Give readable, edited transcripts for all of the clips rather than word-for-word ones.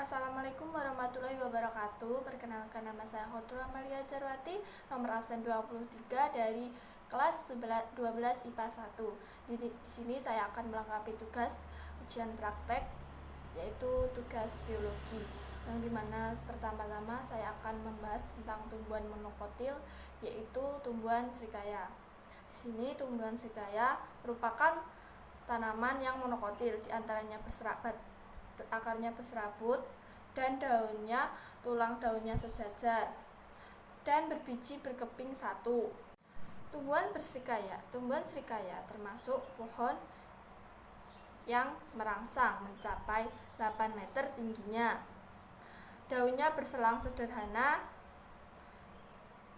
Assalamualaikum warahmatullahi wabarakatuh. Perkenalkan, nama saya Khotrul Amalia Jarwati, nomor absen 23 dari kelas 12 IPA 1. Di sini saya akan melengkapi tugas ujian praktek, yaitu tugas biologi, yang dimana pertama-tama saya akan membahas tentang tumbuhan monokotil, yaitu tumbuhan srikaya. Di sini tumbuhan srikaya merupakan tanaman yang monokotil, diantaranya akarnya berserabut dan tulang daunnya sejajar dan berbiji berkeping satu. Tumbuhan srikaya termasuk pohon yang merangsang mencapai 8 meter tingginya. Daunnya berselang sederhana,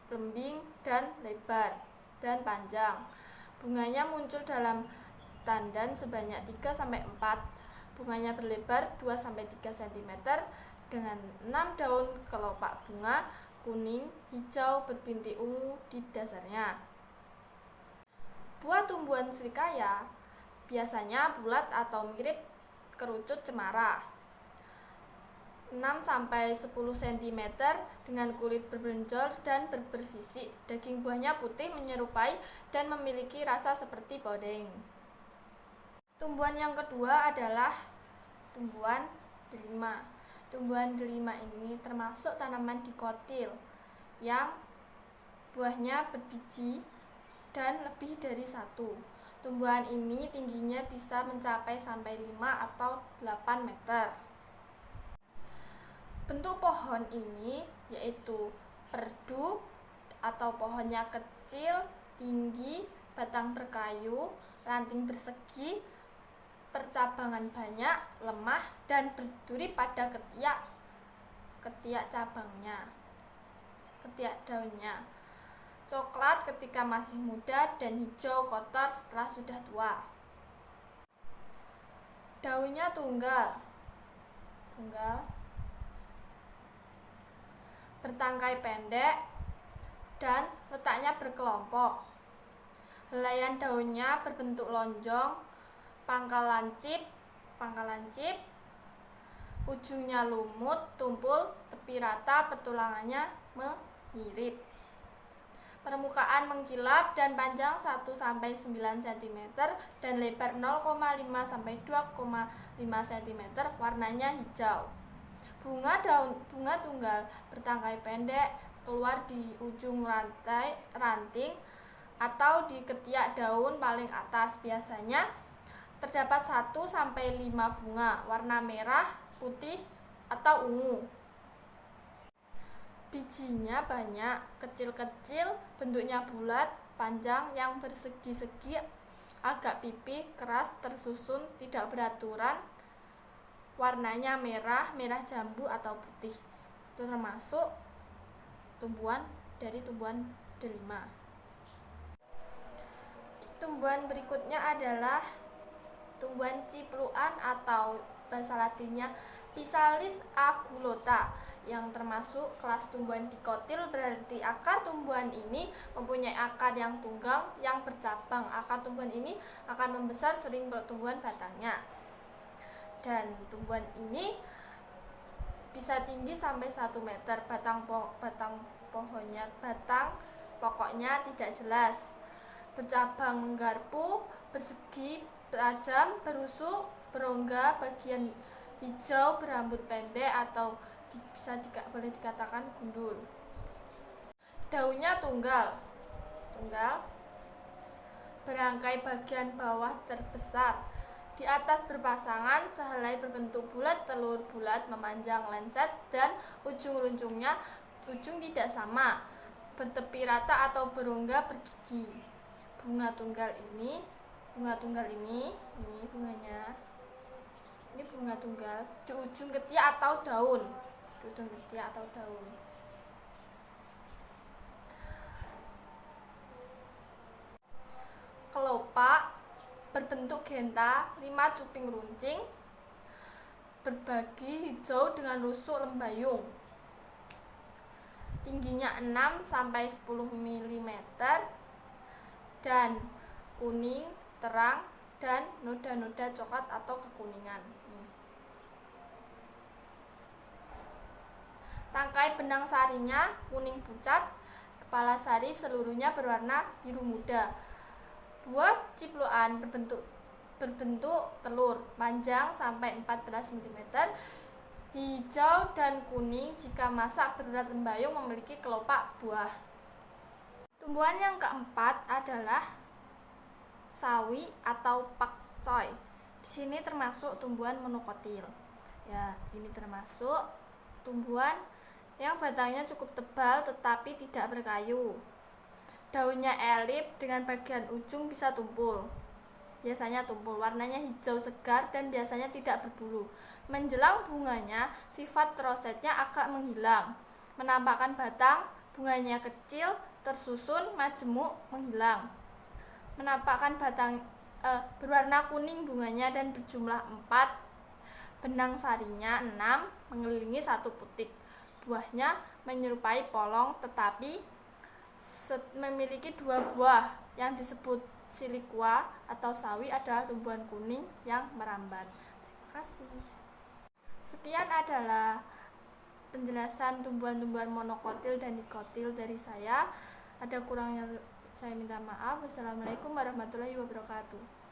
lembing dan lebar dan panjang. Bunganya muncul dalam tandan sebanyak 3-4. Bunganya berlebar 2-3 cm dengan 6 daun kelopak bunga kuning, hijau, berbintik ungu di dasarnya. Buah tumbuhan srikaya biasanya bulat atau mirip kerucut cemara, 6-10 cm dengan kulit berbronjol dan bersisik. Daging buahnya putih menyerupai dan memiliki rasa seperti podeng. Tumbuhan yang kedua adalah tumbuhan delima. Tumbuhan delima ini termasuk tanaman dikotil yang buahnya berbiji dan lebih dari satu. Tumbuhan ini tingginya bisa mencapai sampai 5 atau 8 meter. Bentuk pohon ini yaitu perdu atau pohonnya kecil, tinggi, batang berkayu, ranting bersegi, percabangan banyak, lemah, dan berduri pada ketiak daunnya. Coklat ketika masih muda dan hijau kotor setelah sudah tua. Daunnya tunggal, bertangkai pendek, dan letaknya berkelompok. Helaian daunnya berbentuk lonjong, pangkal lancip, ujungnya lumut, tumpul, tepi rata, pertulangannya mirip. Permukaan mengkilap dan panjang 1-9 cm dan lebar 0,5-2,5 cm, warnanya hijau. Bunga tunggal bertangkai pendek, keluar di ujung ranting atau di ketiak daun paling atas. Biasanya terdapat 1-5 bunga, warna merah, putih, atau ungu. Bijinya banyak, kecil-kecil, bentuknya bulat, panjang, yang bersegi-segi, agak pipih, keras, tersusun, tidak beraturan. Warnanya merah jambu atau putih. Itu termasuk tumbuhan delima. Tumbuhan berikutnya adalah tumbuhan cipluan atau bahasa latinnya Physalis aculosa, yang termasuk kelas tumbuhan dikotil, berarti akar tumbuhan ini mempunyai akar yang tunggal yang bercabang. Akar tumbuhan ini akan membesar sering pertumbuhan batangnya. Dan tumbuhan ini bisa tinggi sampai 1 meter. Batang pokoknya tidak jelas. Bercabang menggarpu, bersegi, tajam, berusuk, berongga, bagian hijau, berambut pendek atau boleh dikatakan gundul. Daunnya tunggal, berangkai bagian bawah terbesar, di atas berpasangan, sehelai berbentuk bulat, telur bulat, memanjang, lengset, dan ujung tidak sama, bertepi rata atau berongga, bergigi. Bunga tunggal ini bunganya. Ini bunga tunggal di ujung ketiak atau daun. Kelopak berbentuk genta, 5 cuping runcing, berbagi hijau dengan rusuk lembayung. Tingginya 6-10 mm dan kuning terang dan noda-noda coklat atau kekuningan. Tangkai benang sarinya kuning pucat, kepala sari seluruhnya berwarna biru muda. Buah cipluan berbentuk telur, panjang sampai 14 cm, hijau dan kuning. Jika masak berurat lembayung, memiliki kelopak buah. Tumbuhan yang keempat adalah sawi atau pakcoy. Di sini termasuk tumbuhan monokotil. Ya, ini termasuk tumbuhan yang batangnya cukup tebal tetapi tidak berkayu. Daunnya elip dengan bagian ujung bisa tumpul. Biasanya tumpul, warnanya hijau segar dan biasanya tidak berbulu. Menjelang bunganya, sifat rosetnya agak menghilang, menampakkan batang bunganya kecil, tersusun, majemuk, menghilang. Menampakkan batang berwarna kuning bunganya dan berjumlah 4. Benang sarinya 6, mengelilingi 1 putik. Buahnya menyerupai polong tetapi memiliki 2 buah yang disebut silikua atau sawi adalah tumbuhan kuning yang merambat. Terima kasih. Sekian adalah penjelasan tumbuhan-tumbuhan monokotil dan dikotil dari saya. Ada kurangnya saya minta maaf. Wassalamualaikum warahmatullahi wabarakatuh.